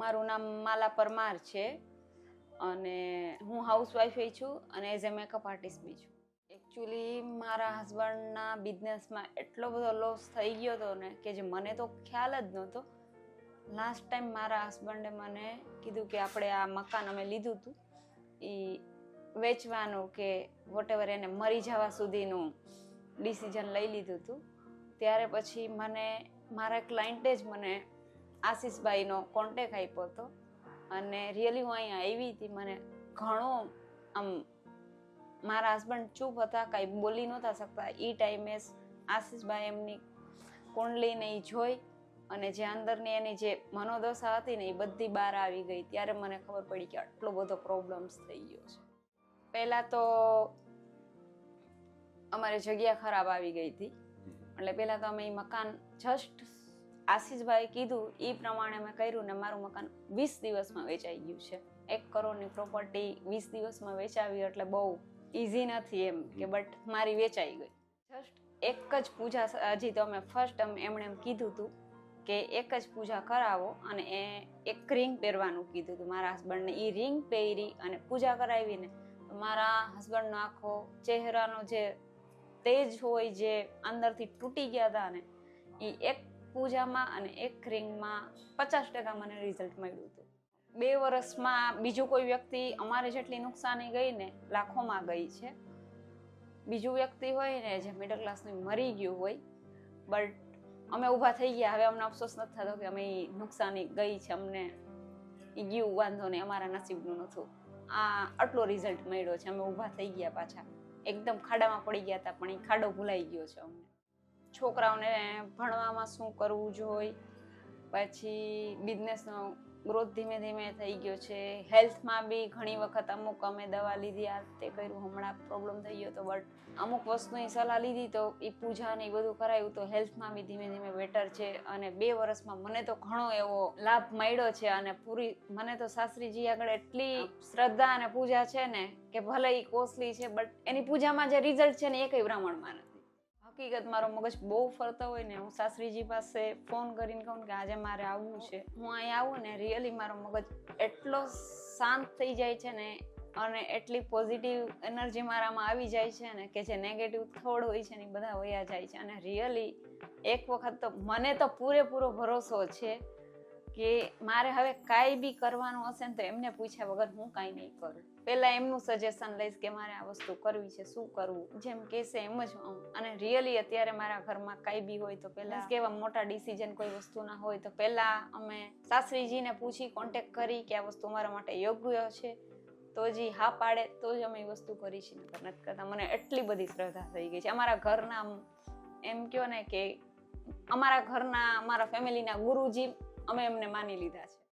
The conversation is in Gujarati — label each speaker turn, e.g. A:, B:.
A: મારું નામ માલા પરમાર છે અને હું હાઉસવાઈફ છું અને એઝ એ મેકઅપ આર્ટિસ્ટ બી છું. એકચ્યુઅલી મારા હસબન્ડના બિઝનેસમાં એટલો બધો લોસ થઈ ગયો હતો ને કે જે મને તો ખ્યાલ જ નહોતો. લાસ્ટ ટાઈમ મારા હસબન્ડે મને કીધું કે આપણે આ મકાન અમે લીધું હતું એ વેચવાનું કે વોટેવર, એને મરી જવા સુધીનું ડિસિઝન લઈ લીધું હતું. ત્યારે પછી મને મારા ક્લાયન્ટે જ મને આશીષભાઈનો કોન્ટેક આપ્યો હતો અને રિયલી હું અહીંયા આવી હતી. મને ઘણો આમ, મારા હસબન્ડ ચૂપ હતા, કાંઈ બોલી નહોતા શકતા. એ ટાઈમે આશીષભાઈ એમની કુંડલીને એ જોઈ અને જે અંદરની એની જે મનોદશા હતી ને એ બધી બહાર આવી ગઈ. ત્યારે મને ખબર પડી કે આટલો બધો પ્રોબ્લેમ્સ થઈ ગયો છે. પહેલાં તો અમારે જગ્યા ખરાબ આવી ગઈ હતી, એટલે પહેલાં તો અમે એ મકાન જસ્ટ આશીષભાઈ કીધું એ પ્રમાણે મેં કર્યું ને મારું મકાન 20 દિવસમાં વેચાઈ ગયું છે. 1 કરોડની પ્રોપર્ટી 20 દિવસમાં વેચાવી એટલે બહુ ઇઝી નથી એમ કે, બટ મારી વેચાઈ ગઈ. જસ્ટ એક જ પૂજા, હજી તો અમે ફર્સ્ટ એમણે એમ કીધું હતું કે એક જ પૂજા કરાવો અને એ એક રિંગ પહેરવાનું કીધું હતું મારા હસબન્ડને. એ રિંગ પહેરી અને પૂજા કરાવીને મારા હસબન્ડનો આખો ચહેરાનો જે તેજ હોય જે અંદરથી તૂટી ગયા હતા ને એ એક પૂજામાં અને એક રિંગમાં 50% મને રિઝલ્ટ મળ્યું હતું. 2 વર્ષમાં બીજું કોઈ વ્યક્તિ અમારે જેટલી નુકસાની ગઈ ને લાખોમાં ગઈ છે. બીજું વ્યક્તિ હોય ને જે મિડલ ક્લાસનું મરી ગયું હોય, બટ અમે ઊભા થઈ ગયા. હવે અમને અફસોસ નથી થતો કે અમે નુકસાની ગઈ છે, અમને એ ગયું, વાંધો નહીં, અમારા નસીબનું નહોતું. આટલો રિઝલ્ટ મળ્યો છે. અમે ઊભા થઈ ગયા પાછા. એકદમ ખાડામાં પડી ગયા હતા પણ એ ખાડો ભૂલાઈ ગયો છે અમને. છોકરાઓને ભણવામાં શું કરવું જોઈએ, પછી બિઝનેસનો ગ્રોથ ધીમે ધીમે થઈ ગયો છે. હેલ્થમાં બી ઘણી વખત અમુક અમે દવા લીધી, આ તે કર્યું, હમણાં પ્રોબ્લેમ થઈ ગયો તો બટ અમુક વસ્તુની સલાહ લીધી તો એ પૂજા ને એ બધું કરાયું તો હેલ્થમાં બી ધીમે ધીમે બેટર છે. અને 2 વર્ષમાં મને તો ઘણો એવો લાભ મળ્યો છે. અને પૂરી મને તો સાસરીજી આગળ એટલી શ્રદ્ધા અને પૂજા છે ને કે ભલે એ કોસ્ટલી છે બટ એની પૂજામાં જે રિઝલ્ટ છે ને એ કઈ પ્રમાણમાં નથી. હકીકત મારો મગજ બહુ ફરતો હોય ને હું સાસરીજી પાસે ફોન કરીને કહું કે આજે મારે આવવું છે, હું અહીં આવું ને રિયલી મારો મગજ એટલો શાંત થઈ જાય છે ને અને એટલી પોઝિટિવ એનર્જી મારામાં આવી જાય છે ને કે જે નેગેટિવ થોડ હોય છે ને એ બધા વયા જાય છે. અને રિયલી એક વખત તો મને તો પૂરેપૂરો ભરોસો છે કે મારે હવે કાંઈ બી કરવાનું હશે ને તો એમને પૂછ્યા વગર હું કાંઈ નહીં કરું. પહેલાં એમનું સજેશન લઈશ કે મારે આ વસ્તુ કરવી છે, શું કરવું, જેમ કહેશે એમ જ હું. અને રિયલી અત્યારે મારા ઘરમાં કાંઈ બી હોય તો પહેલાં કેવા મોટા ડિસિઝન કોઈ વસ્તુના હોય તો પહેલાં અમે સાસરીજીને પૂછી કોન્ટેક કરી કે આ વસ્તુ અમારા માટે યોગ્ય છે તો જ હા પાડે તો જ અમે એ વસ્તુ કરી છીએ, નથી કરતા. મને એટલી બધી શ્રદ્ધા થઈ ગઈ છે. અમારા ઘરના એમ કહો ને કે અમારા ઘરના, અમારા ફેમિલીના ગુરુજી અમે એમને માની લીધા છે.